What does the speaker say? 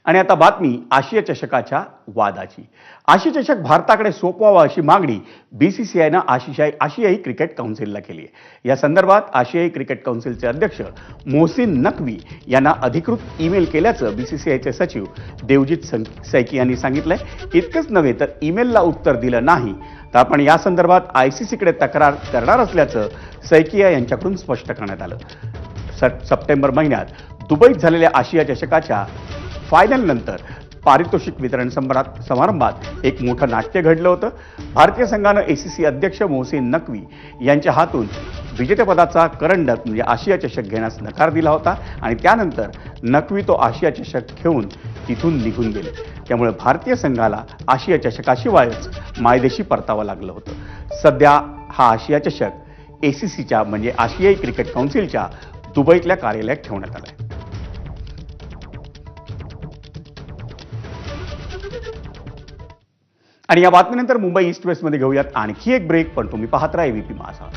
आणि आता बातमी आशिया चषकाच्या वादाची। आशिया चषक भारताकडे सोपवावा अशी मागणी बीसीसीआयनं आशियाई क्रिकेट काउन्सिलला केली आहे। या संदर्भात आशियाई क्रिकेट काउन्सिलचे अध्यक्ष मोहसिन नकवी यांना अधिकृत ईमेल केल्याचं बीसीसीआयचे सचिव देवजीत सैकी यांनी सांगितलंय। इतकंच नव्हे तर ईमेलला उत्तर दिलं नाही तर आपण या संदर्भात आयसीसीकडे तक्रार करणार असल्याचं सैकिया यांच्याकडून स्पष्ट करण्यात आलं। सप्टेंबर महिन्यात दुबईत झालेल्या आशिया चषकाच्या फायनल नंतर पारितोषिक वितरण समारंभात एक मोठं नाट्य घडलं होतं। भारतीय संघानं एसीसी अध्यक्ष मोहसिन नकवी यांच्या हातून विजेतेपदाचा करंडक म्हणजे आशिया चषक घेण्यास नकार दिला होता आणि त्यानंतर नकवी तो आशिया चषक घेऊन तिथून निघून गेले। त्यामुळे भारतीय संघाला आशिया चषकाशिवायच मायदेशी परतावं लागलं होतं। सध्या हा आशिया चषक एसीसीच्या म्हणजे आशियाई क्रिकेट काउन्सिलच्या दुबईतल्या कार्यालयात ठेवण्यात आलाय। आणि या बातमीनंतर मुंबई ईस्ट वेस्टमध्ये घेऊयात आणखी एक ब्रेक, पण तुम्ही पाहत राहा एबीपी माझा।